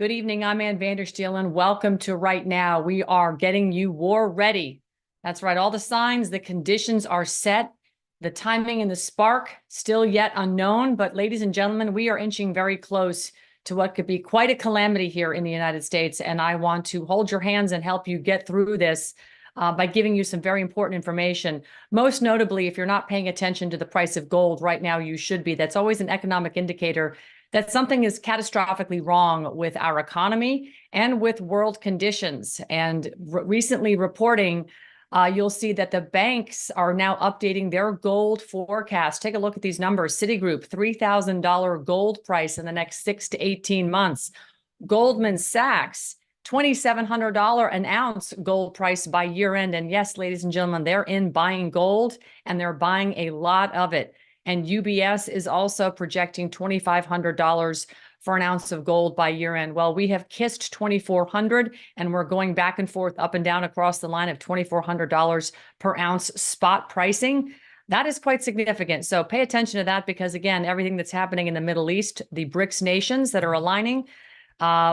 Good evening. I'm Ann Vandersteel, and welcome to Right Now. We are getting you war ready. That's right. All the signs, the conditions are set. The timing and the spark still yet unknown. But ladies and gentlemen, we are inching very close to what could be quite a calamity here in the United States. And I want to hold your hands and help you get through this by giving you some very important information. Most notably, if you're not paying attention to the price of gold right now, you should be. That's always an economic indicator that something is catastrophically wrong with our economy and with world conditions. And recently reporting, you'll see that the banks are now updating their gold forecast. Take a look at these numbers. Citigroup, $3,000 gold price in the next 6 to 18 months. Goldman Sachs, $2,700 an ounce gold price by year end. And yes, ladies and gentlemen, they're in buying gold, and they're buying a lot of it. And UBS is also projecting $2,500 for an ounce of gold by year end. Well, we have kissed 2,400, and we're going back and forth, up and down across the line of $2,400 per ounce spot pricing. That is quite significant. So pay attention to that, because again, everything that's happening in the Middle East, the BRICS nations that are aligning,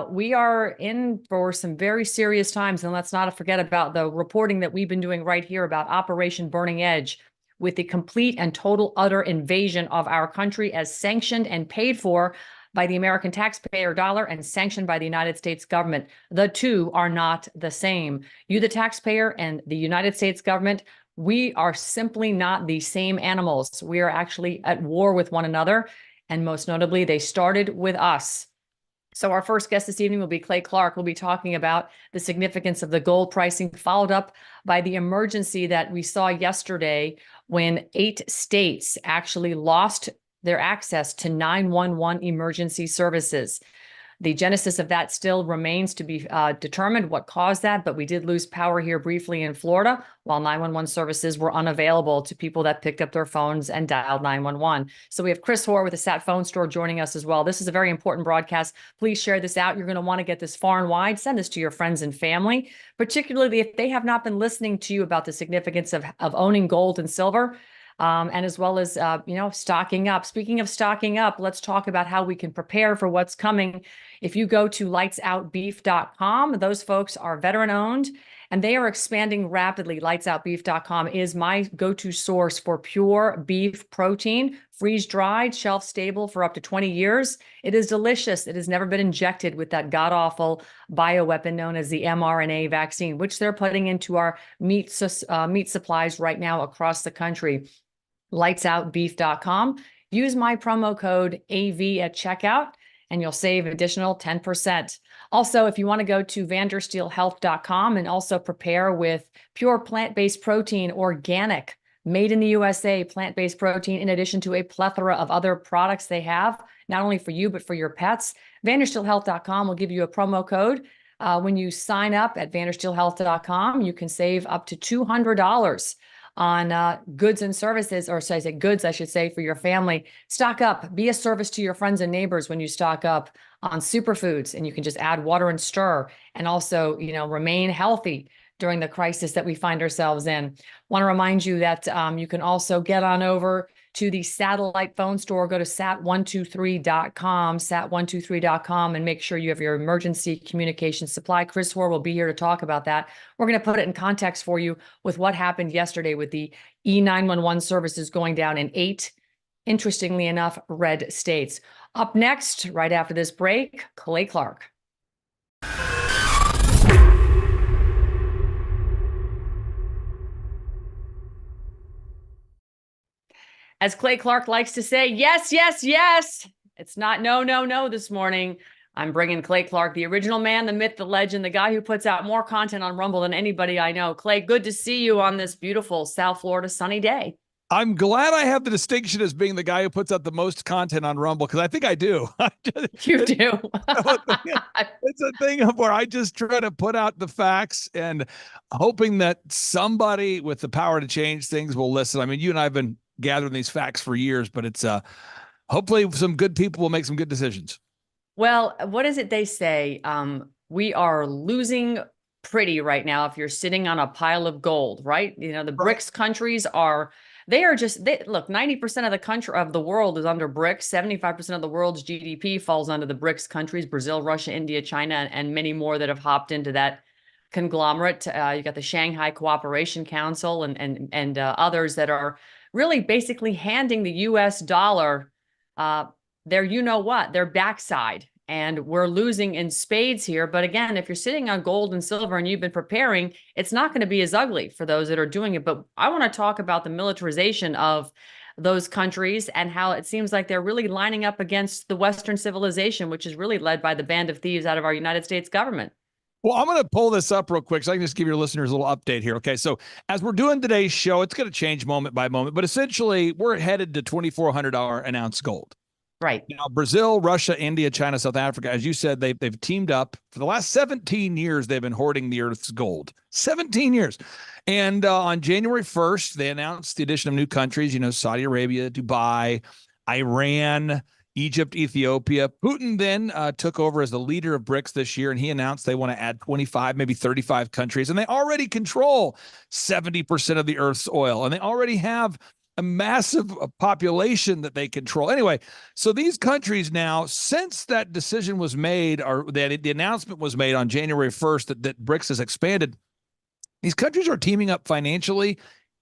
we are in for some very serious times. And let's not forget about the reporting that we've been doing right here about Operation Burning Edge, with the complete and total utter invasion of our country, as sanctioned and paid for by the American taxpayer dollar and sanctioned by the United States government. The two are not the same. You, the taxpayer, and the United States government, we are simply not the same animals. We are actually at war with one another. And most notably, they started with us. So our first guest this evening will be Clay Clark. We'll be talking about the significance of the gold pricing, followed up by the emergency that we saw yesterday when 8 states actually lost their access to 911 emergency services. The genesis of that still remains to be determined, what caused that, but we did lose power here briefly in Florida, while 911 services were unavailable to people that picked up their phones and dialed 911. So we have Chris Hoar with the Sat Phone Store joining us as well. This is a very important broadcast. Please share this out. You're going to want to get this far and wide. Send this to your friends and family, particularly if they have not been listening to you about the significance of owning gold and silver. And as well as, stocking up. Speaking of stocking up, let's talk about how we can prepare for what's coming. If you go to lightsoutbeef.com, those folks are veteran owned and they are expanding rapidly. Lightsoutbeef.com is my go-to source for pure beef protein, freeze-dried, shelf-stable for up to 20 years. It is delicious. It has never been injected with that god-awful bioweapon known as the mRNA vaccine, which they're putting into our meat supplies right now across the country. Lightsoutbeef.com. Use my promo code AV at checkout, and you'll save additional 10%. Also, if you want to go to vandersteelhealth.com and also prepare with pure plant-based protein, organic, made in the USA plant-based protein, in addition to a plethora of other products they have, not only for you, but for your pets, vandersteelhealth.com will give you a promo code. When you sign up at vandersteelhealth.com, you can save up to $200 on goods and services, or should I say goods, I should say, for your family. Stock up, be a service to your friends and neighbors when you stock up on superfoods, and you can just add water and stir, and also, remain healthy during the crisis that we find ourselves in. Want to remind you that you can also get on over to the satellite phone store. Go to sat123.com, sat123.com, and make sure you have your emergency communication supply. Chris Hoar will be here to talk about that. We're going to put it in context for you with what happened yesterday with the E911 services going down in 8, interestingly enough, red states. Up next, right after this break, Clay Clark. As Clay Clark likes to say, yes, yes, yes. It's not no, no, no this morning. I'm bringing Clay Clark, the original man, the myth, the legend, the guy who puts out more content on Rumble than anybody I know. Clay, good to see you on this beautiful South Florida sunny day. I'm glad I have the distinction as being the guy who puts out the most content on Rumble, because I think I do. You do. It's a thing where I just try to put out the facts and hoping that somebody with the power to change things will listen. I mean, you and I have been gathering these facts for years, but it's hopefully some good people will make some good decisions. Well, what is it they say? We are losing pretty right now if you're sitting on a pile of gold, right? The BRICS countries are They are just, look, 90% of the country of the world is under BRICS. 75% of the world's GDP falls under the BRICS countries, Brazil, Russia, India, China, and many more that have hopped into that conglomerate. You got the Shanghai Cooperation Council and others that are really basically handing the US dollar their their backside. And we're losing in spades here. But again, if you're sitting on gold and silver and you've been preparing, it's not going to be as ugly for those that are doing it. But I want to talk about the militarization of those countries and how it seems like they're really lining up against the Western civilization, which is really led by the band of thieves out of our United States government. Well, I'm going to pull this up real quick so I can just give your listeners a little update here. Okay, so as we're doing today's show, it's going to change moment by moment, but essentially we're headed to $2,400 an ounce gold. Right. Now, Brazil, Russia, India, China, South Africa, as you said, they've teamed up. For the last 17 years, they've been hoarding the Earth's gold. 17 years. And on January 1st, they announced the addition of new countries, Saudi Arabia, Dubai, Iran, Egypt, Ethiopia. Putin then took over as the leader of BRICS this year, and he announced they want to add 25, maybe 35 countries. And they already control 70% of the Earth's oil, and they already have a massive population that they control. Anyway, so these countries now, since that decision was made, or that the announcement was made on January 1st that BRICS has expanded, these countries are teaming up financially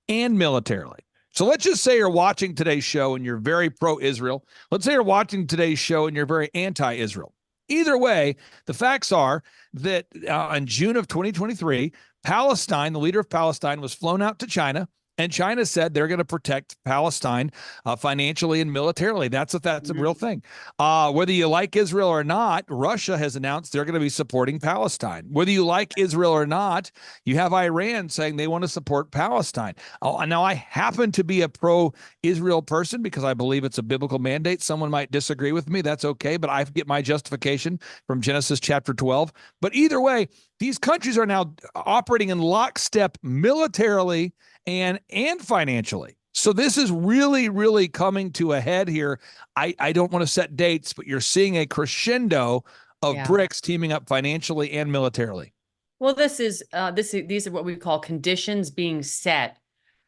and militarily. So let's just say you're watching today's show and you're very pro-Israel. Let's say you're watching today's show and you're very anti-Israel. Either way, the facts are that in June of 2023, Palestine, the leader of Palestine, was flown out to China. And China said they're going to protect Palestine financially and militarily. That's a real thing. Whether you like Israel or not, Russia has announced they're going to be supporting Palestine. Whether you like Israel or not, you have Iran saying they want to support Palestine. Now, I happen to be a pro-Israel person because I believe it's a biblical mandate. Someone might disagree with me. That's okay. But I get my justification from Genesis chapter 12. But either way, these countries are now operating in lockstep militarily and financially. So this is really, really coming to a head here. I don't want to set dates, but you're seeing a crescendo of BRICS teaming up financially and militarily. Well, these are what we call conditions being set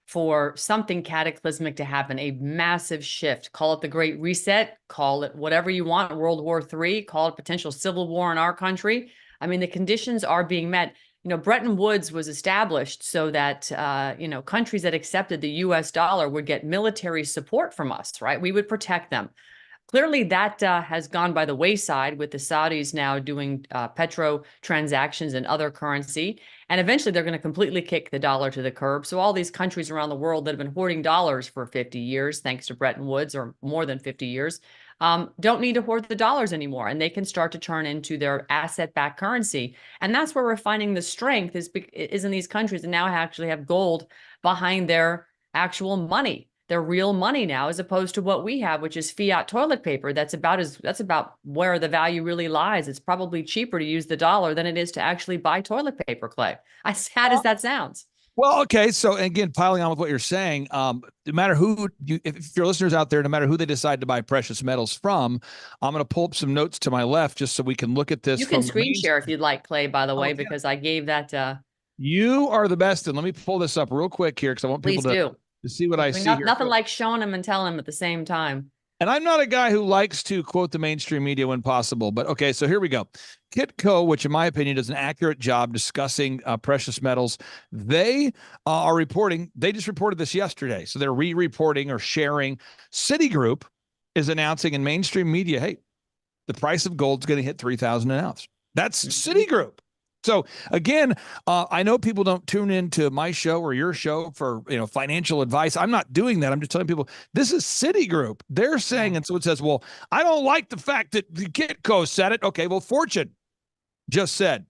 for something cataclysmic to happen, a massive shift. Call it the Great Reset, call it whatever you want, World War III, call it potential civil war in our country. I mean, the conditions are being met. Bretton Woods was established so that, countries that accepted the US dollar would get military support from us, right? We would protect them. Clearly, that has gone by the wayside with the Saudis now doing petro transactions and other currency. And eventually, they're going to completely kick the dollar to the curb. So all these countries around the world that have been hoarding dollars for 50 years, thanks to Bretton Woods, or more than 50 years, don't need to hoard the dollars anymore, and they can start to turn into their asset-backed currency. And that's where we're finding the strength is in these countries that now actually have gold behind their actual money, their real money now, as opposed to what we have, which is fiat toilet paper. That's about where the value really lies. It's probably cheaper to use the dollar than it is to actually buy toilet paper, Clay. As sad as that sounds. Well, okay. So again, piling on with what you're saying, no matter if your listeners out there, no matter who they decide to buy precious metals from, I'm going to pull up some notes to my left just so we can look at this. You can screen share if you'd like, Clay, by the way, because I gave that. You are the best. And let me pull this up real quick here because I want people to see what I see here. Nothing like showing them and telling them at the same time. And I'm not a guy who likes to quote the mainstream media when possible, but okay, so here we go. Kitco, which in my opinion does an accurate job discussing precious metals, they are reporting, they just reported this yesterday, so they're re-reporting or sharing. Citigroup is announcing in mainstream media, hey, the price of gold is going to hit $3,000 an ounce. That's Citigroup. So again, I know people don't tune into my show or your show for financial advice. I'm not doing that. I'm just telling people this is Citigroup. They're saying, and so it says, well, I don't like the fact that Kitco said it. Okay, well, Fortune just said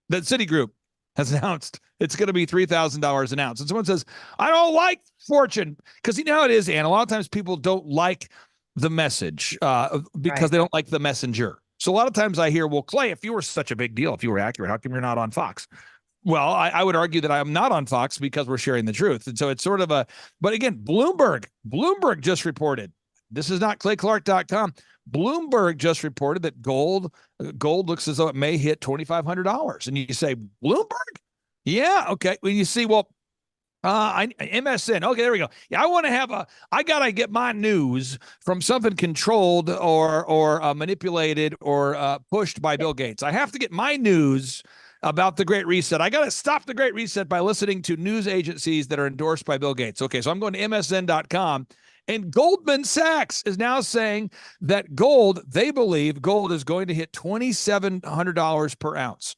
that Citigroup has announced it's going to be $3,000 an ounce. And someone says, I don't like Fortune, because you know how it is, Ann. A lot of times people don't like the message because they don't like the messenger. So a lot of times I hear, well, Clay, if you were such a big deal, if you were accurate, how come you're not on Fox? Well, I would argue that I am not on Fox because we're sharing the truth. And so it's sort of but again, Bloomberg just reported, this is not clayclark.com. Bloomberg just reported that gold looks as though it may hit $2,500. And you say, Bloomberg? Yeah. Okay. Well, you see, well, MSN. Okay, there we go. Yeah, I gotta get my news from something controlled or manipulated or pushed by Bill Gates. I have to get my news about the Great Reset. I gotta stop the Great Reset by listening to news agencies that are endorsed by Bill Gates. Okay, so I'm going to MSN.com. And Goldman Sachs is now saying that they believe gold is going to hit $2,700 per ounce.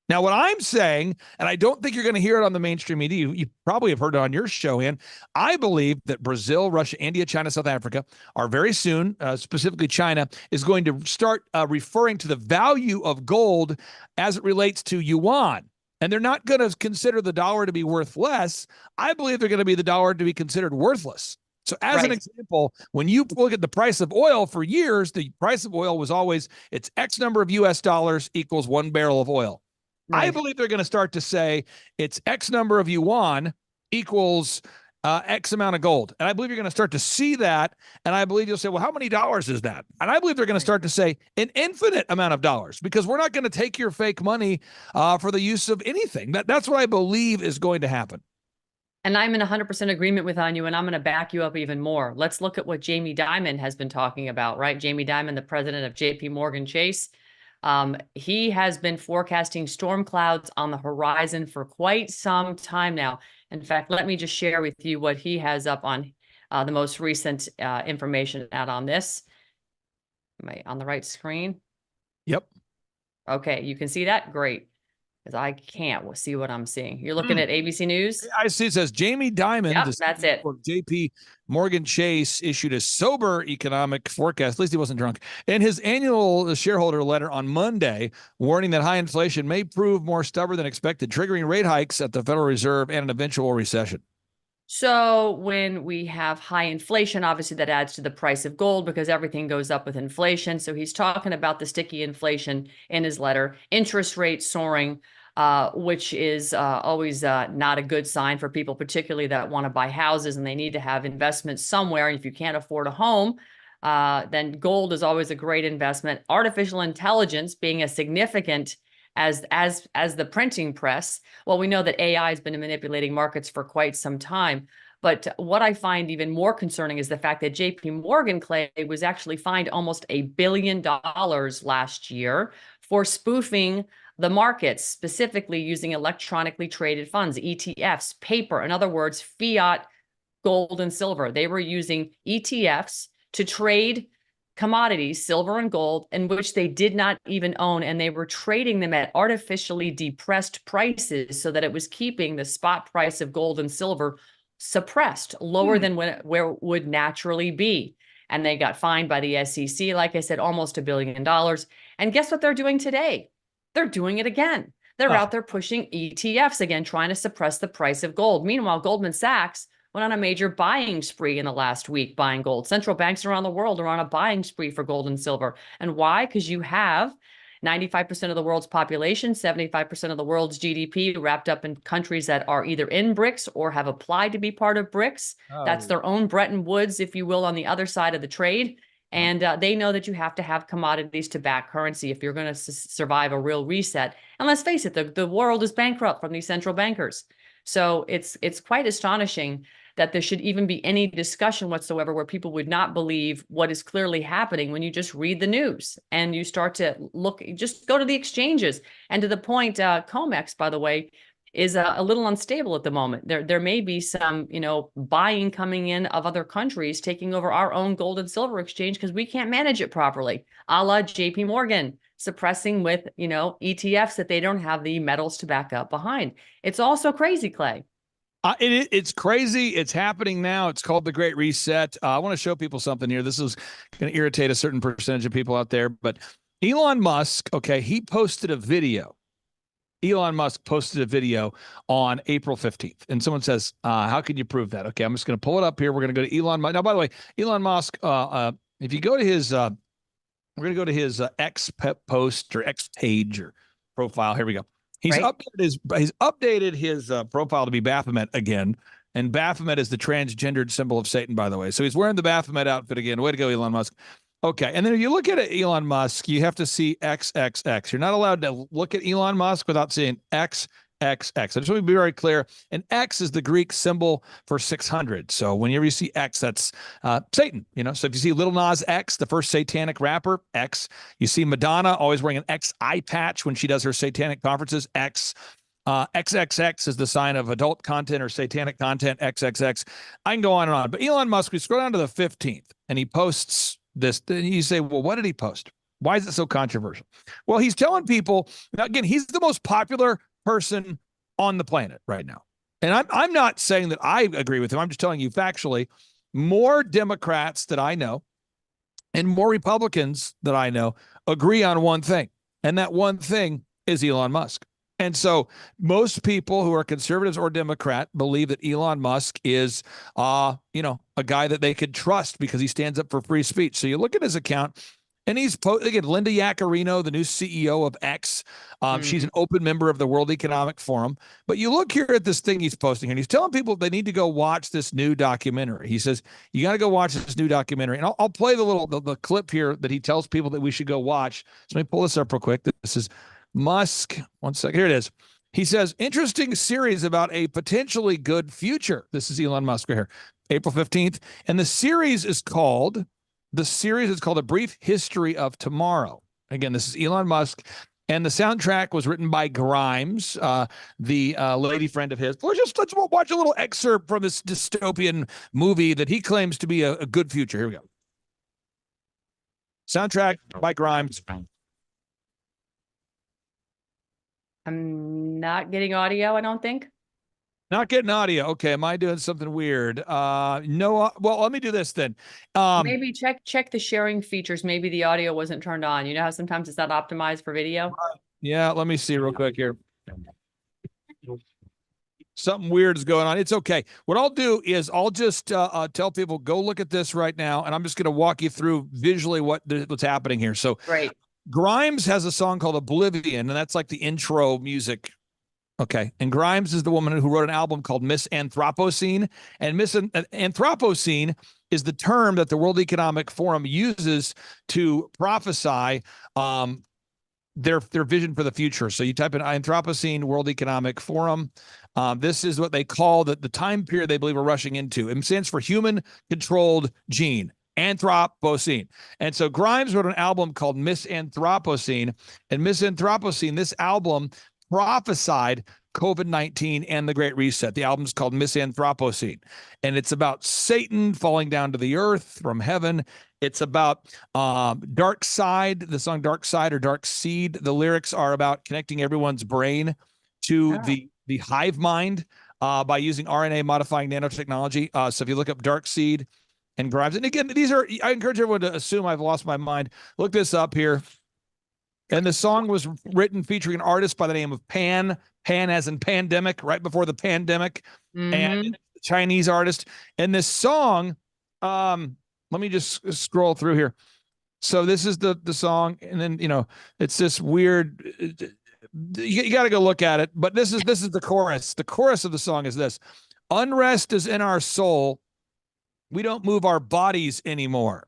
Now, what I'm saying, and I don't think you're going to hear it on the mainstream media, you probably have heard it on your show, Ann. I believe that Brazil, Russia, India, China, South Africa are very soon, specifically China, is going to start referring to the value of gold as it relates to yuan. And they're not going to consider the dollar to be worth less. I believe they're going to be the dollar to be considered worthless. So as an example, when you look at the price of oil for years, the price of oil was always, it's X number of US dollars equals 1 barrel of oil. Right. I believe they're going to start to say it's X number of yuan equals X amount of gold. And I believe you're going to start to see that. And I believe you'll say, well, how many dollars is that? And I believe they're going to start to say an infinite amount of dollars, because we're not going to take your fake money for the use of anything. That's what I believe is going to happen. And I'm in 100% agreement with you, and I'm going to back you up even more. Let's look at what Jamie Dimon has been talking about, right? Jamie Dimon, the president of JP Morgan Chase. He has been forecasting storm clouds on the horizon for quite some time now. In fact, let me just share with you what he has up on the most recent information out on this. Am I on the right screen? Yep. Okay, you can see that? Great. Because I can't see what I'm seeing. You're looking at ABC News? I see it says Jamie Dimon, yep, that's it. JP Morgan Chase, issued a sober economic forecast, at least he wasn't drunk, in his annual shareholder letter on Monday, warning that high inflation may prove more stubborn than expected, triggering rate hikes at the Federal Reserve and an eventual recession. So when we have high inflation, obviously that adds to the price of gold because everything goes up with inflation. So he's talking about the sticky inflation in his letter, interest rates soaring, which is always not a good sign for people, particularly that want to buy houses and they need to have investments somewhere. And if you can't afford a home, then gold is always a great investment. Artificial intelligence being as significant as the printing press. Well, we know that AI has been manipulating markets for quite some time. But what I find even more concerning is the fact that JP Morgan, Clay, was actually fined almost $1 billion last year for spoofing the markets, specifically using electronically traded funds, ETFs, paper, in other words, fiat gold and silver. They were using ETFs to trade commodities, silver and gold, in which they did not even own, and they were trading them at artificially depressed prices so that it was keeping the spot price of gold and silver suppressed, lower than where it would naturally be. And they got fined by the SEC, like I said, almost $1 billion. And guess what they're doing today? They're doing it again. They're out there pushing ETFs again, trying to suppress the price of gold. Meanwhile, Goldman Sachs went on a major buying spree in the last week, buying gold. Central banks around the world are on a buying spree for gold and silver. And why? Because you have 95% of the world's population, 75% of the world's GDP wrapped up in countries that are either in BRICS or have applied to be part of BRICS. That's their own Bretton Woods, if you will, on the other side of the trade. And they know that you have to have commodities to back currency if you're going to survive a real reset. And let's face it, the world is bankrupt from these central bankers. So it's quite astonishing that there should even be any discussion whatsoever where people would not believe what is clearly happening when you just read the news and you start to look, just go to the exchanges. And to the point, COMEX, by the way, is a little unstable at the moment. There may be some, buying coming in of other countries taking over our own gold and silver exchange because we can't manage it properly, a la JP Morgan, suppressing with, ETFs that they don't have the metals to back up behind. It's also crazy, Clay. It's crazy. It's happening now. It's called the Great Reset. I want to show people something here. This is going to irritate a certain percentage of people out there, but Elon Musk, okay, he posted a video. Elon Musk posted a video on April 15th. And someone says, how can you prove that? Okay, I'm just going to pull it up here. We're going to go to Elon Musk. Now, by the way, Elon Musk, if you go to his, we're going to go to his X post or X page or profile. Here we go. He's updated his profile to be Baphomet again. And Baphomet is the transgendered symbol of Satan, by the way. So he's wearing the Baphomet outfit again. Way to go, Elon Musk. Okay, and then if you look at Elon Musk, you have to see XXX. You're not allowed to look at Elon Musk without seeing XXX. XX. I just want to be very clear. And X is the Greek symbol for 600. So whenever you see X, that's Satan. So if you see Lil Nas X, the first satanic rapper, X. You see Madonna always wearing an X eye patch when she does her satanic conferences, X. XXX is the sign of adult content or satanic content, XXX. I can go on and on. But Elon Musk, we scroll down to the 15th, and he posts this. And you say, well, what did he post? Why is it so controversial? Well, he's telling people, now again, he's the most popular person on the planet right now. And I'm not saying that I agree with him. I'm just telling you factually, more Democrats that I know and more Republicans that I know agree on one thing. And that one thing is Elon Musk. And so most people who are conservatives or Democrat believe that Elon Musk is, a guy that they could trust because he stands up for free speech. So you look at his account, and he's again, Linda Yaccarino, the new CEO of X. She's an open member of the World Economic Forum. But you look here at this thing he's posting here, and he's telling people they need to go watch this new documentary. He says, you got to go watch this new documentary. And I'll play the clip here that he tells people that we should go watch. So let me pull this up real quick. This is Musk. One second. Here it is. He says, interesting series about a potentially good future. This is Elon Musk right here, April 15th. And the series is called A Brief History of Tomorrow. Again, this is Elon Musk. And the soundtrack was written by Grimes, the lady friend of his. Let's watch a little excerpt from this dystopian movie that he claims to be a good future. Here we go. Soundtrack by Grimes. I'm not getting audio, I don't think. Not getting audio. Okay, am I doing something weird? No. Well, let me do this then. Maybe check the sharing features. Maybe the audio wasn't turned on. You know how sometimes it's not optimized for video? Yeah, let me see real quick here. Something weird is going on. It's okay. What I'll do is I'll just tell people, go look at this right now, and I'm just going to walk you through visually what's happening here. So great. Grimes has a song called Oblivion, and that's like the intro music. Okay. And Grimes is the woman who wrote an album called Miss Anthropocene. And Miss Anthropocene is the term that the World Economic Forum uses to prophesy their vision for the future. So you type in Anthropocene, World Economic Forum. This is what they call the time period they believe we're rushing into. It stands for human-controlled gene. Anthropocene. And so Grimes wrote an album called Miss Anthropocene. And Miss Anthropocene, this album prophesied COVID-19 and the Great Reset. The album's called Miss Anthropocene. And it's about Satan falling down to the earth from heaven. It's about Dark Side, the song Dark Side or Dark Seed. The lyrics are about connecting everyone's brain to the hive mind by using RNA modifying nanotechnology. So if you look up Dark Seed and Grimes, and again, I encourage everyone to assume I've lost my mind. Look this up here. And the song was written featuring an artist by the name of Pan as in pandemic, right before the pandemic, and Chinese artist. And this song, let me just scroll through here. So this is the song, and then it's this weird. You got to go look at it. But this is the chorus. The chorus of the song is this: unrest is in our soul. We don't move our bodies anymore.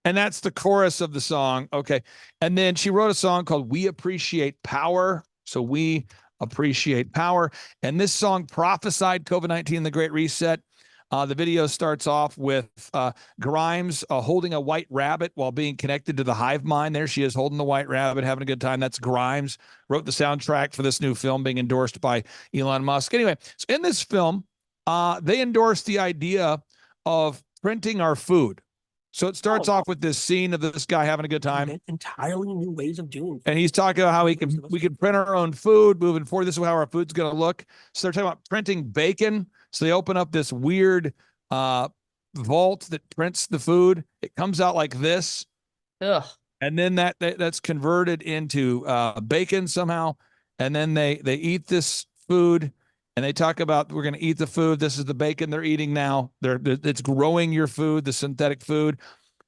And that's the chorus of the song. Okay. And then she wrote a song called We Appreciate Power. So we appreciate power. And this song prophesied COVID-19 and the Great Reset. The video starts off with Grimes holding a white rabbit while being connected to the hive mind. There she is holding the white rabbit, having a good time. That's Grimes. Wrote the soundtrack for this new film being endorsed by Elon Musk. Anyway, so in this film, they endorsed the idea of printing our food. So it starts off with this scene of this guy having a good time. Entirely new ways of doing things. And he's talking about how we can print our own food moving forward. This is how our food's going to look. So they're talking about printing bacon. So they open up this weird vault that prints the food. It comes out like this. Ugh. And then that's converted into bacon somehow. And then they eat this food. And they talk about, we're going to eat the food. This is the bacon they're eating now. It's growing your food, the synthetic food.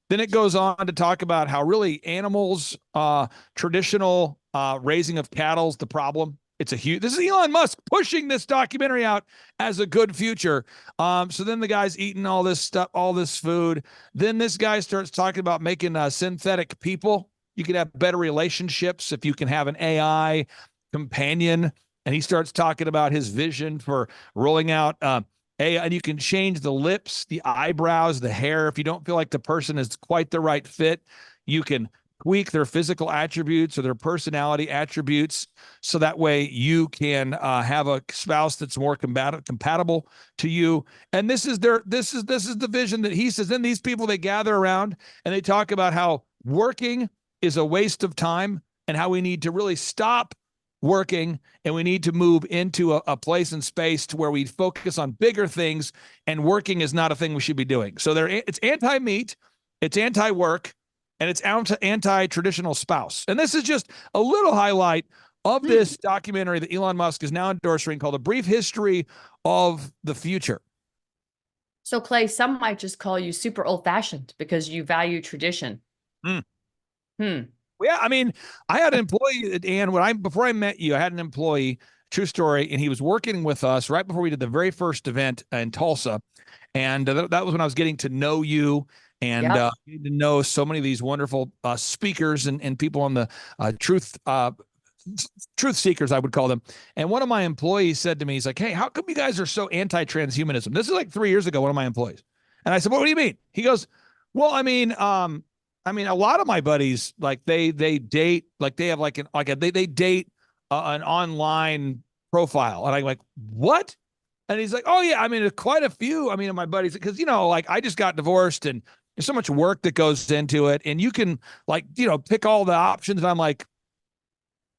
Then it goes on to talk about how really animals, traditional raising of cattle is the problem. This is Elon Musk pushing this documentary out as a good future. So then the guy's eating all this stuff, all this food. Then this guy starts talking about making synthetic people. You can have better relationships if you can have an AI companion. and he starts talking about his vision for rolling out and you can change the lips, the eyebrows, the hair. If you don't feel like the person is quite the right fit, you can tweak their physical attributes or their personality attributes, so that way you can have a spouse that's more compatible to you. And this is the vision that he says. Then these people, they gather around and they talk about how working is a waste of time and how we need to really stop working and we need to move into a place and space to where we focus on bigger things, and working is not a thing we should be doing. So it's anti-meat, it's anti-work, and it's anti-traditional spouse. And this is just a little highlight of this documentary that Elon Musk is now endorsing, called A Brief History of the Future. So, Clay, some might just call you super old-fashioned because you value tradition. Yeah, I mean, I had an employee, and before I met you, I had an employee, true story, and he was working with us right before we did the very first event in Tulsa. And that was when I was getting to know you and getting to know so many of these wonderful speakers and people on the truth seekers, I would call them. And one of my employees said to me, he's like, "Hey, how come you guys are so anti-transhumanism?" This is like 3 years ago, one of my employees. And I said, "What do you mean?" He goes, "Well, I mean, a lot of my buddies, like they date, like they have they date an online profile." And I'm like, "What?" And he's like, "Oh yeah, I mean, quite a few. I mean, of my buddies, because like I just got divorced, and there's so much work that goes into it, and you can pick all the options." And I'm like,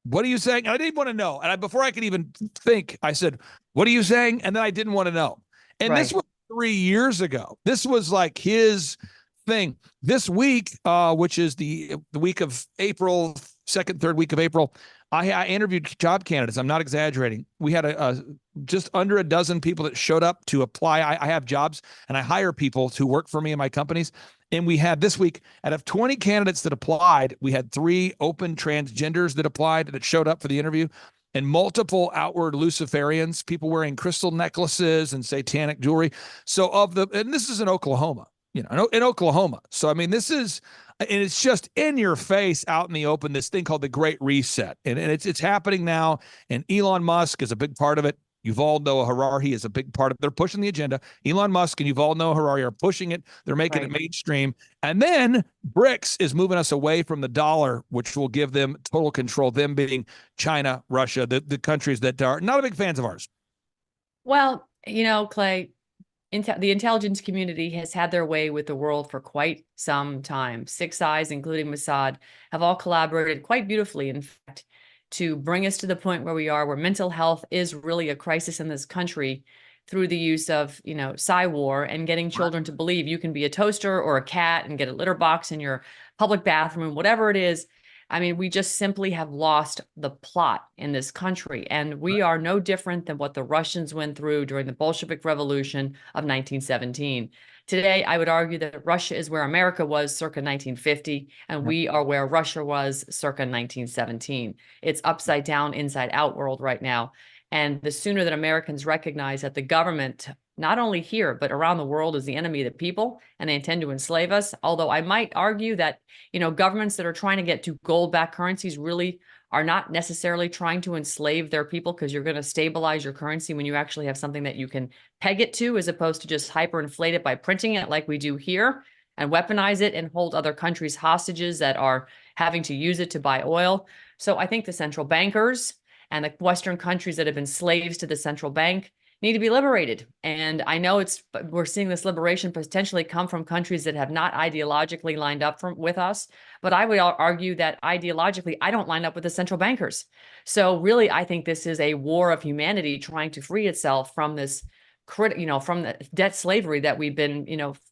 "What are you saying?" And I didn't want to know. And before I could even think, I said, "What are you saying?" And then I didn't want to know. And this was 3 years ago. This was like his thing. This week, which is the week of April, second, third week of April, I interviewed job candidates. I'm not exaggerating. We had just under a dozen people that showed up to apply. I have jobs and I hire people to work for me in my companies. And we had this week, out of 20 candidates that applied, we had 3 open transgenders that applied, that showed up for the interview, and multiple outward Luciferians, people wearing crystal necklaces and satanic jewelry. So and this is in Oklahoma, in Oklahoma. So, I mean, and it's just in your face, out in the open, this thing called the Great Reset. And it's happening now. And Elon Musk is a big part of it. Yuval Noah Harari is a big part of it. They're pushing the agenda. Elon Musk and Yuval Noah Harari are pushing it. They're making it mainstream. And then BRICS is moving us away from the dollar, which will give them total control, them being China, Russia, the countries that are not big fans of ours. Well, Clay, the intelligence community has had their way with the world for quite some time. Six Eyes, including Mossad, have all collaborated quite beautifully, in fact, to bring us to the point where we are, where mental health is really a crisis in this country, through the use of, War and getting children to believe you can be a toaster or a cat and get a litter box in your public bathroom, whatever it is. I mean, we just simply have lost the plot in this country, and we are no different than what the Russians went through during the Bolshevik Revolution of 1917. Today, I would argue that Russia is where America was circa 1950, and we are where Russia was circa 1917. It's upside down, inside out world right now. And the sooner that Americans recognize that the government, not only here, but around the world, is the enemy of the people, and they intend to enslave us. Although I might argue that, governments that are trying to get to gold-backed currencies really are not necessarily trying to enslave their people, because you're going to stabilize your currency when you actually have something that you can peg it to, as opposed to just hyperinflate it by printing it like we do here and weaponize it and hold other countries hostages that are having to use it to buy oil. So I think the central bankers and the Western countries that have been slaves to the central bank need to be liberated. And I know we're seeing this liberation potentially come from countries that have not ideologically lined up with us. But I would argue that ideologically, I don't line up with the central bankers. So really, I think this is a war of humanity trying to free itself from this, from the debt slavery that we've been,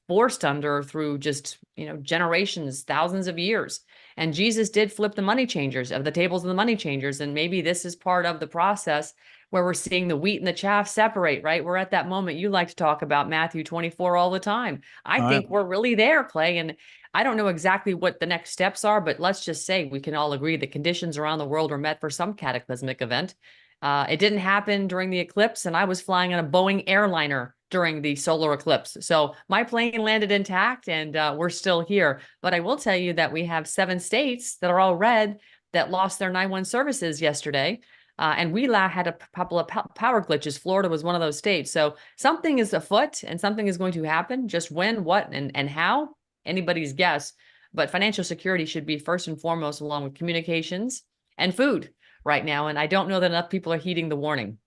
forced under through just, generations, thousands of years. And Jesus did flip the money changers, of the tables of the money changers. And maybe this is part of the process where we're seeing the wheat and the chaff separate, right? We're at that moment. You like to talk about Matthew 24 all the time. I think we're really there, Clay. And I don't know exactly what the next steps are, but let's just say we can all agree the conditions around the world are met for some cataclysmic event. It didn't happen during the eclipse, and I was flying on a Boeing airliner during the solar eclipse. So my plane landed intact, and we're still here. But I will tell you that we have 7 states that are all red that lost their 911 services yesterday. And we had a couple of power glitches. Florida was one of those states. So something is afoot and something is going to happen. Just when, what, and how, anybody's guess. But financial security should be first and foremost, along with communications and food right now. And I don't know that enough people are heeding the warning.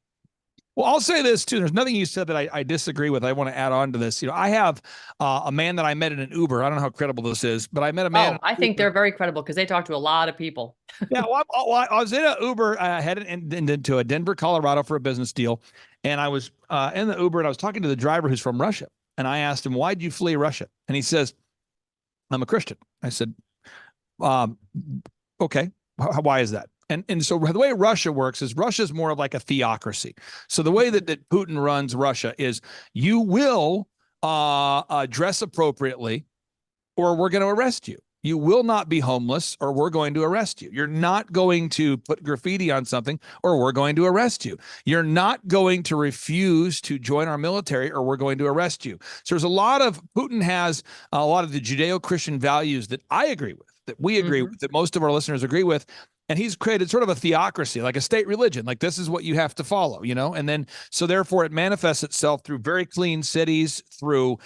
Well, I'll say this too. There's nothing you said that I disagree with. I want to add on to this. I have a man that I met in an Uber. I don't know how credible this is, but I met a man. Oh, I think they're very credible because they talk to a lot of people. Yeah, well, I was in an Uber headed into a Denver, Colorado for a business deal, and I was in the Uber and I was talking to the driver who's from Russia, and I asked him, "Why'd you flee Russia?" And he says, "I'm a Christian." I said, "Okay, why is that?" And so the way Russia works is Russia's more of like a theocracy. So the way that Putin runs Russia is you will dress appropriately or we're going to arrest you. You will not be homeless or we're going to arrest you. You're not going to put graffiti on something or we're going to arrest you. You're not going to refuse to join our military or we're going to arrest you. So there's Putin has a lot of the Judeo-Christian values that I agree with, that we agree with, that most of our listeners agree with. And he's created sort of a theocracy, like a state religion, like this is what you have to follow, And then, so therefore it manifests itself through very clean cities, through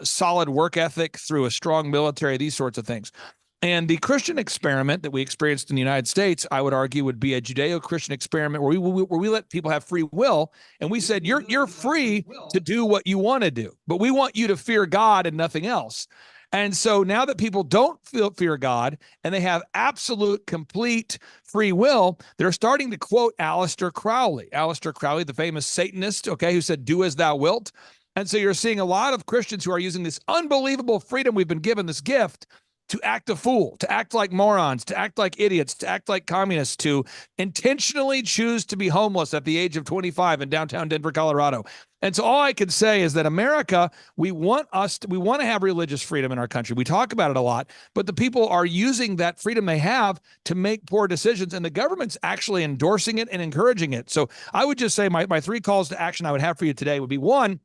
solid work ethic, through a strong military, these sorts of things. And the Christian experiment that we experienced in the United States, I would argue, would be a Judeo-Christian experiment where we let people have free will. And we said, you're free to do what you want to do, but we want you to fear God and nothing else. And so now that people don't fear God and they have absolute, complete free will, they're starting to quote Aleister Crowley. Aleister Crowley, the famous Satanist, who said, "Do as thou wilt." And so you're seeing a lot of Christians who are using this unbelievable freedom we've been given, this gift, to act a fool, to act like morons, to act like idiots, to act like communists, to intentionally choose to be homeless at the age of 25 in downtown Denver, Colorado. And so all I can say is that America, we want to have religious freedom in our country. We talk about it a lot, but the people are using that freedom they have to make poor decisions, and the government's actually endorsing it and encouraging it. So I would just say my 3 calls to action I would have for you today would be: 1,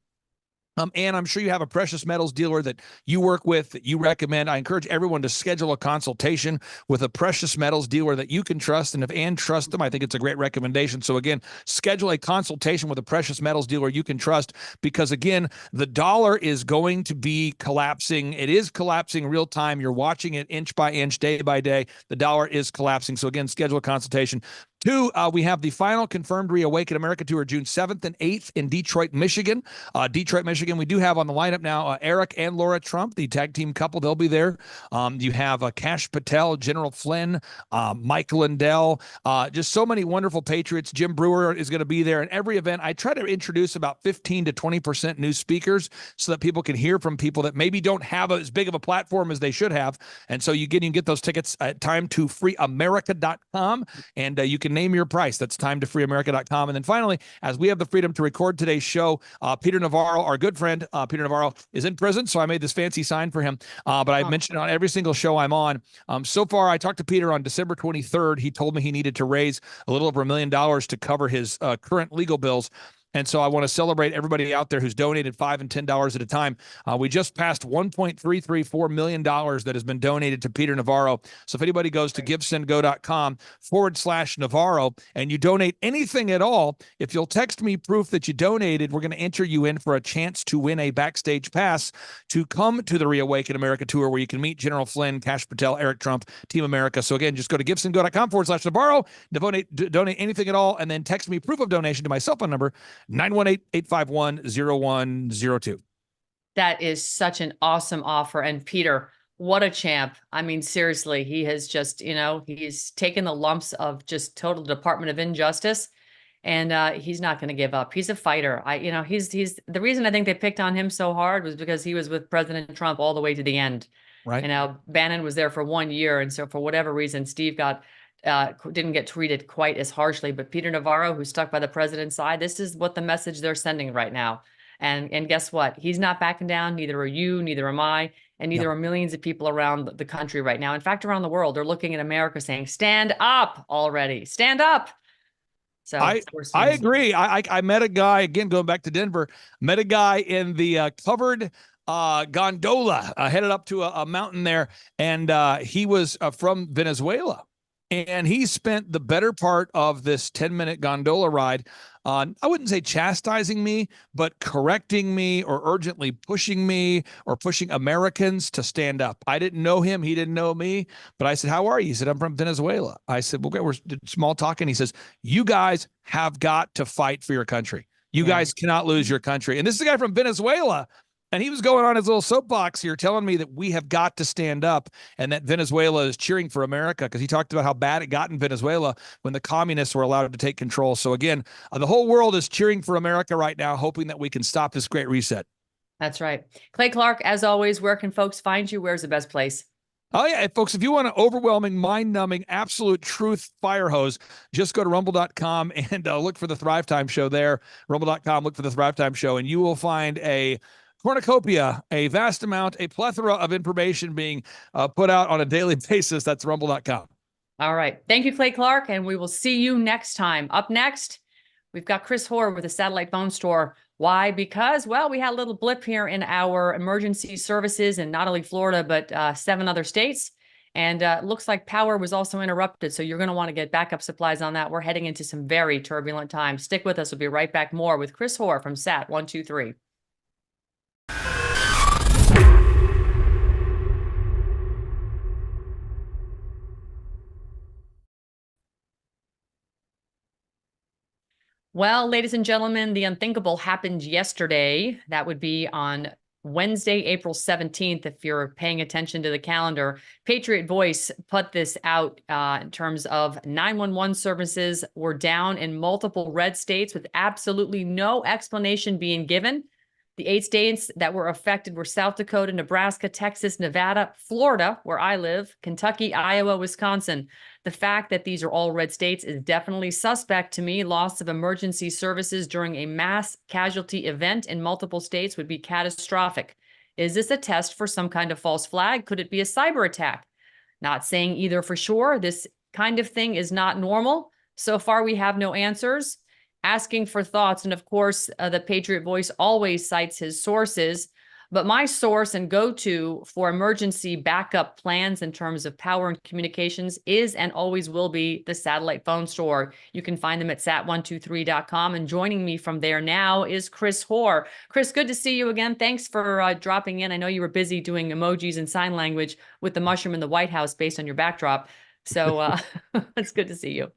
and I'm sure you have a precious metals dealer that you work with that you recommend. I encourage everyone to schedule a consultation with a precious metals dealer that you can trust. And if Ann trusts them, I think it's a great recommendation. So again, schedule a consultation with a precious metals dealer you can trust, because again, the dollar is going to be collapsing. It is collapsing real time. You're watching it inch by inch, day by day. The dollar is collapsing. So again, schedule a consultation. 2, we have the final confirmed Reawaken America tour, June 7th and 8th in Detroit, Michigan. Detroit, Michigan. We do have on the lineup now Eric and Laura Trump, the tag team couple. They'll be there. You have Kash Patel, General Flynn, Mike Lindell, just so many wonderful patriots. Jim Brewer is going to be there. And every event, I try to introduce about 15 to 20% new speakers so that people can hear from people that maybe don't have as big of a platform as they should have. And so you can get those tickets at timetofreeamerica.com, and you can name your price. That's timetofreeamerica.com. And then finally, as we have the freedom to record today's show, Peter Navarro, our good friend, Peter Navarro, is in prison. So I made this fancy sign for him. But I've mentioned on every single show I'm on. So far, I talked to Peter on December 23rd. He told me he needed to raise a little over $1 million to cover his current legal bills. And so I want to celebrate everybody out there who's donated $5 and $10 at a time. We just passed $1.334 million that has been donated to Peter Navarro. So if anybody goes to givesendgo.com/Navarro and you donate anything at all, if you'll text me proof that you donated, we're going to enter you in for a chance to win a backstage pass to come to the Reawaken America tour, where you can meet General Flynn, Kash Patel, Eric Trump, Team America. So again, just go to givesendgo.com/Navarro, donate anything at all, and then text me proof of donation to my cell phone number, 918-851-0102. That is such an awesome offer. And Peter, what a champ. I mean, seriously, he has just, he's taken the lumps of just total Department of Injustice, and he's not going to give up. He's a fighter. He's the reason I think they picked on him so hard was because he was with President Trump all the way to the end. Right. Bannon was there for 1 year. And so for whatever reason, Steve didn't get treated quite as harshly, but Peter Navarro, who's stuck by the president's side, this is what the message they're sending right now. And guess what? He's not backing down. Neither are you, neither am I, and neither are millions of people around the country right now. In fact, around the world, they're looking at America saying, stand up already, stand up. So I agree. I met a guy, again, going back to Denver, met a guy in the covered gondola headed up to a mountain there, and he was from Venezuela. And he spent the better part of this 10-minute gondola ride on, I wouldn't say chastising me, but correcting me or urgently pushing me or pushing Americans to stand up. I didn't know him. He didn't know me. But I said, how are you? He said, I'm from Venezuela. I said, okay, we're small talking. He says, you guys have got to fight for your country. You guys cannot lose your country. And this is a guy from Venezuela. And he was going on his little soapbox here telling me that we have got to stand up and that Venezuela is cheering for America, because he talked about how bad it got in Venezuela when the communists were allowed to take control. So again, the whole world is cheering for America right now, hoping that we can stop this great reset. That's right. Clay Clark, as always, where can folks find you? Where's the best place? Oh, yeah, folks, if you want an overwhelming, mind-numbing, absolute truth fire hose, just go to rumble.com and look for the Thrive Time Show there. Rumble.com, look for the Thrive Time Show, and you will find a cornucopia, a vast amount, a plethora of information being put out on a daily basis. That's rumble.com. All right. Thank you, Clay Clark, and we will see you next time. Up next, we've got Chris Hoar with a satellite phone store. Why? Because, well, we had a little blip here in our emergency services in not only Florida, but 7 other states. And it looks like power was also interrupted. So you're going to want to get backup supplies on that. We're heading into some very turbulent times. Stick with us. We'll be right back more with Chris Hoar from SAT 123. Well, ladies and gentlemen, the unthinkable happened yesterday. That would be on Wednesday, April 17th, if you're paying attention to the calendar. Patriot Voice put this out in terms of 911 services were down in multiple red states with absolutely no explanation being given. The 8 states that were affected were South Dakota, Nebraska, Texas, Nevada, Florida, where I live, Kentucky, Iowa, Wisconsin. The fact that these are all red states is definitely suspect to me. Loss of emergency services during a mass casualty event in multiple states would be catastrophic. Is this a test for some kind of false flag? Could it be a cyber attack? Not saying either for sure. This kind of thing is not normal. So far, we have no answers. Asking for thoughts. And of course, the Patriot Voice always cites his sources. But my source and go-to for emergency backup plans in terms of power and communications is and always will be the satellite phone store. You can find them at sat123.com. And joining me from there now is Chris Hoar. Chris, good to see you again. Thanks for dropping in. I know you were busy doing emojis and sign language with the mushroom in the White House based on your backdrop. So it's good to see you.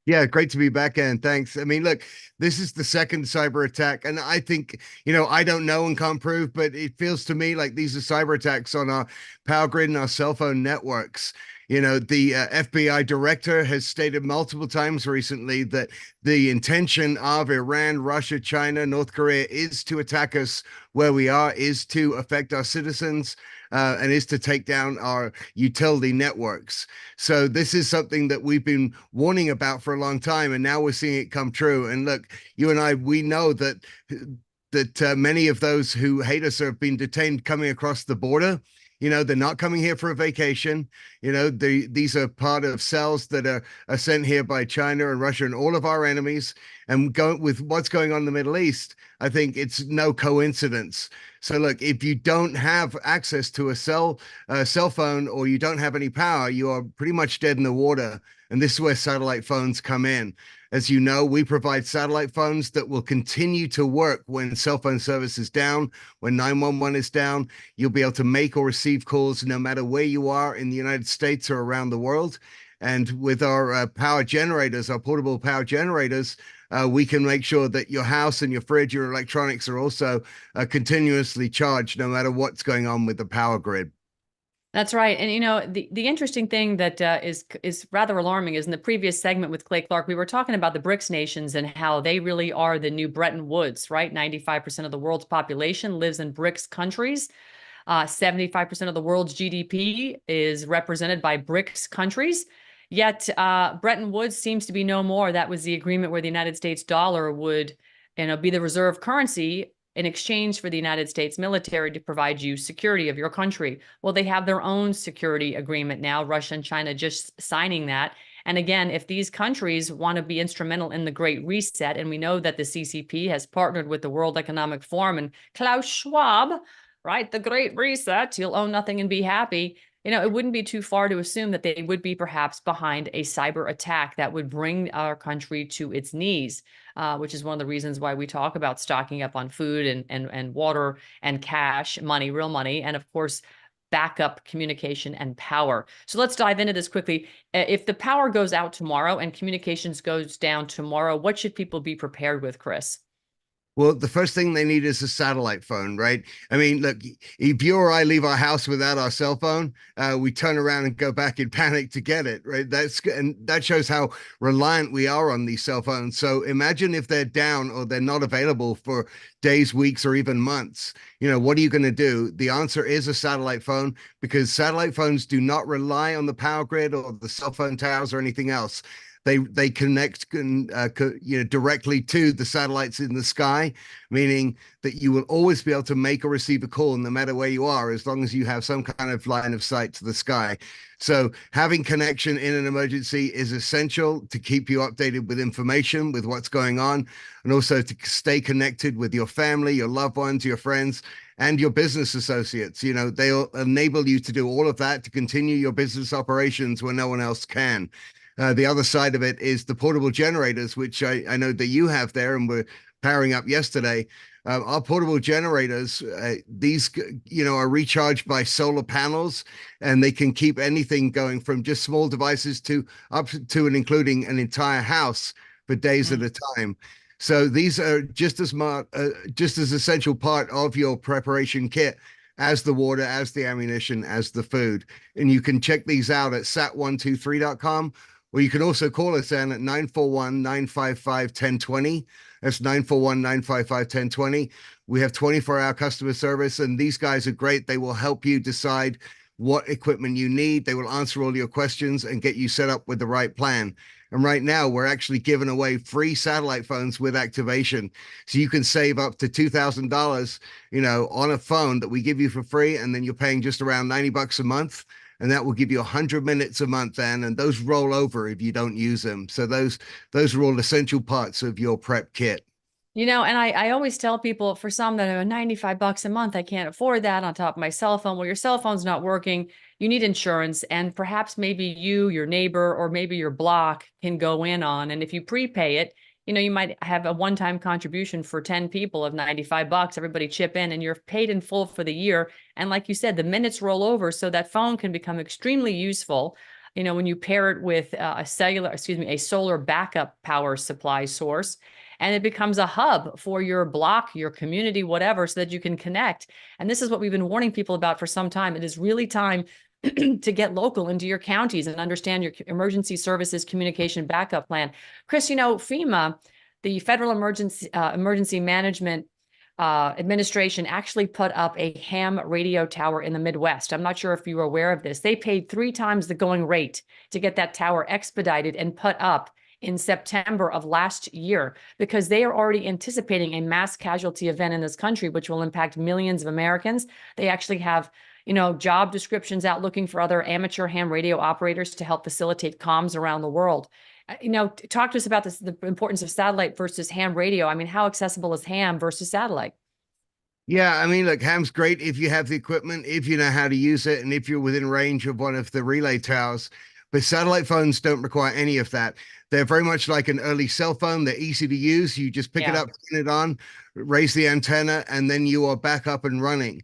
Yeah, great to be back, and thanks. I mean, look, this is the second cyber attack, and I think, I don't know and can't prove, but it feels to me like these are cyber attacks on our power grid and our cell phone networks. The FBI director has stated multiple times recently that the intention of Iran, Russia, China, North Korea is to attack us where we are, is to affect our citizens, and is to take down our utility networks. So this is something that we've been warning about for a long time, and now we're seeing it come true. And look, you and I, we know that many of those who hate us have been detained coming across the border. They're not coming here for a vacation. These are part of cells that are sent here by China and Russia and all of our enemies. And with what's going on in the Middle East, I think it's no coincidence. So look, if you don't have access to a cell phone, or you don't have any power, you are pretty much dead in the water. And this is where satellite phones come in. As you know, we provide satellite phones that will continue to work when cell phone service is down, when 911 is down. You'll be able to make or receive calls no matter where you are in the United States or around the world. And with our power generators, our portable power generators, we can make sure that your house and your fridge, your electronics are also continuously charged no matter what's going on with the power grid. That's right. And, the interesting thing that is rather alarming is in the previous segment with Clay Clark, we were talking about the BRICS nations and how they really are the new Bretton Woods, right? 95% of the world's population lives in BRICS countries. 75% of the world's GDP is represented by BRICS countries. Yet Bretton Woods seems to be no more. That was the agreement where the United States dollar would, be the reserve currency in exchange for the United States military to provide you security of your country. Well, they have their own security agreement now, Russia and China just signing that. And again, if these countries want to be instrumental in the Great Reset, and we know that the CCP has partnered with the World Economic Forum and Klaus Schwab, right? The Great Reset, you'll own nothing and be happy. it wouldn't be too far to assume that they would be perhaps behind a cyber attack that would bring our country to its knees, which is one of the reasons why we talk about stocking up on food and water and cash, money, real money, and of course, backup communication and power. So let's dive into this quickly. If the power goes out tomorrow and communications goes down tomorrow, what should people be prepared with, Chris? Well, the first thing they need is a satellite phone, right? I mean, look, if you or I leave our house without our cell phone, we turn around and go back in panic to get it, right? And that shows how reliant we are on these cell phones. So imagine if they're down or they're not available for days, weeks, or even months. What are you going to do? The answer is a satellite phone, because satellite phones do not rely on the power grid or the cell phone towers or anything else. They connect directly to the satellites in the sky, meaning that you will always be able to make or receive a call no matter where you are, as long as you have some kind of line of sight to the sky. So having connection in an emergency is essential to keep you updated with information, with what's going on, and also to stay connected with your family, your loved ones, your friends, and your business associates. They'll enable you to do all of that to continue your business operations when no one else can. The other side of it is the portable generators, which I know that you have there and we're powering up yesterday. Our portable generators, these, are recharged by solar panels, and they can keep anything going from just small devices to up to and including an entire house for days at a time. So these are just as essential part of your preparation kit as the water, as the ammunition, as the food. And you can check these out at sat123.com. Or you can also call us in at 941-955-1020. That's 941-955-1020. We have 24-hour customer service, and these guys are great. They will help you decide what equipment you need. They will answer all your questions and get you set up with the right plan. And right now, we're actually giving away free satellite phones with activation. So you can save up to $2,000, on a phone that we give you for free, and then you're paying just around $90 a month. And that will give you 100 minutes a month, and those roll over if you don't use them. So those are all essential parts of your prep kit. And I always tell people, for some that are $95 a month, I can't afford that on top of my cell phone. Well, your cell phone's not working. You need insurance, and perhaps maybe you, your neighbor, or maybe your block can go in on. And if you prepay it, you might have a one-time contribution for 10 people of $95. Everybody chip in and you're paid in full for the year. And like you said, the minutes roll over, so that phone can become extremely useful. When you pair it with a solar backup power supply source, and it becomes a hub for your block, your community, whatever, so that you can connect. And this is what we've been warning people about for some time. It is really time to get local into your counties and understand your emergency services communication backup plan. Chris, FEMA, the Federal Emergency Management Administration, actually put up a ham radio tower in the Midwest. I'm not sure if you were aware of this. They paid 3 times the going rate to get that tower expedited and put up in September of last year, because they are already anticipating a mass casualty event in this country, which will impact millions of Americans. They actually have job descriptions out looking for other amateur ham radio operators to help facilitate comms around the world. Talk to us about this, the importance of satellite versus ham radio. I mean, how accessible is ham versus satellite? Yeah, I mean, look, ham's great if you have the equipment, if you know how to use it, and if you're within range of one of the relay towers. But satellite phones don't require any of that. They're very much like an early cell phone. They're easy to use. You just pick it up, turn it on, raise the antenna, and then you are back up and running.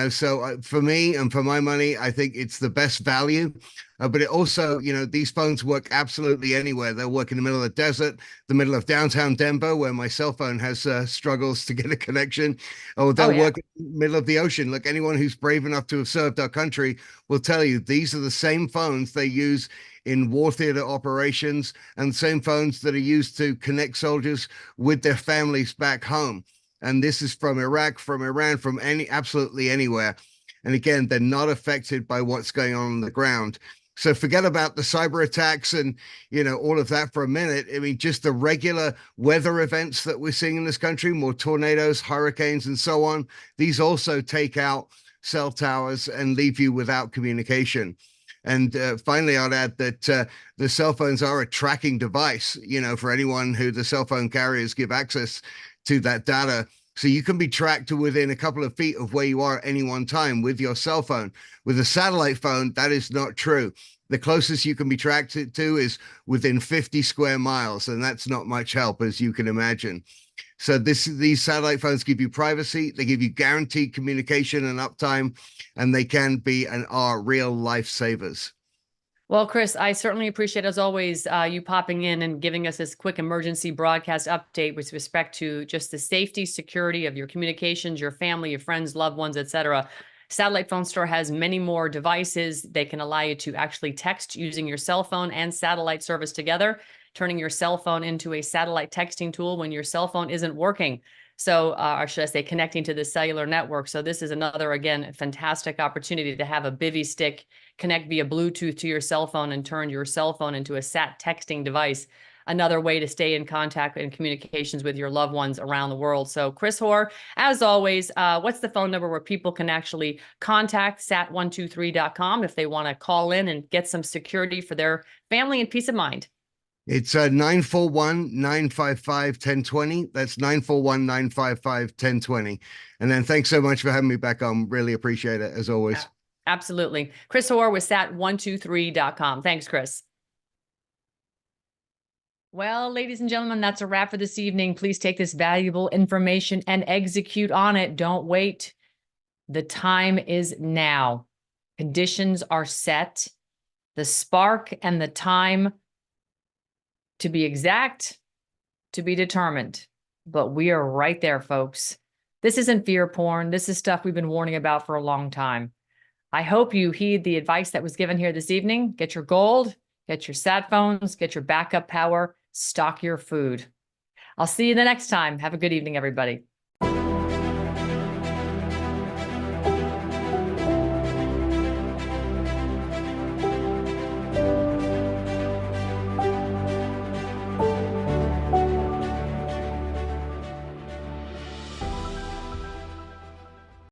So for me and for my money, I think it's the best value. But it also, these phones work absolutely anywhere. They'll work in the middle of the desert, the middle of downtown Denver, where my cell phone has struggles to get a connection, or they'll work in the middle of the ocean. Look, anyone who's brave enough to have served our country will tell you these are the same phones they use in war theater operations, and the same phones that are used to connect soldiers with their families back home. And this is from Iraq, from Iran, from absolutely anywhere. And again, they're not affected by what's going on the ground. So forget about the cyber attacks and, all of that for a minute. I mean, just the regular weather events that we're seeing in this country, more tornadoes, hurricanes, and so on. These also take out cell towers and leave you without communication. And finally, I'd add that the cell phones are a tracking device, for anyone who the cell phone carriers give access to that data. So you can be tracked to within a couple of feet of where you are at any one time with your cell phone. With a satellite phone, that is not true. The closest you can be tracked to is within 50 square miles, and that's not much help, as you can imagine. So these satellite phones give you privacy, they give you guaranteed communication and uptime, and they can be and are real lifesavers. Well, Chris, I certainly appreciate, as always, you popping in and giving us this quick emergency broadcast update with respect to just the safety, security of your communications, your family, your friends, loved ones, etc. Satellite Phone Store has many more devices. They can allow you to actually text using your cell phone and satellite service together, turning your cell phone into a satellite texting tool when your cell phone isn't working. So, or should I say, connecting to the cellular network. So this is another, again, fantastic opportunity to have a bivy stick connect via Bluetooth to your cell phone and turn your cell phone into a sat texting device. Another way to stay in contact and communications with your loved ones around the world. So Chris Hoar, as always, what's the phone number where people can actually contact sat123.com if they want to call in and get some security for their family and peace of mind? It's 941-955-1020. That's 941-955-1020. And then thanks so much for having me back on. Really appreciate it, as always. Absolutely. Chris Hoar with sat123.com. Thanks, Chris. Well, ladies and gentlemen, that's a wrap for this evening. Please take this valuable information and execute on it. Don't wait. The time is now. Conditions are set. The spark and the time, to be exact, to be determined. But we are right there, folks. This isn't fear porn. This is stuff we've been warning about for a long time. I hope you heed the advice that was given here this evening. Get your gold, get your sat phones, get your backup power, stock your food. I'll see you the next time. Have a good evening, everybody.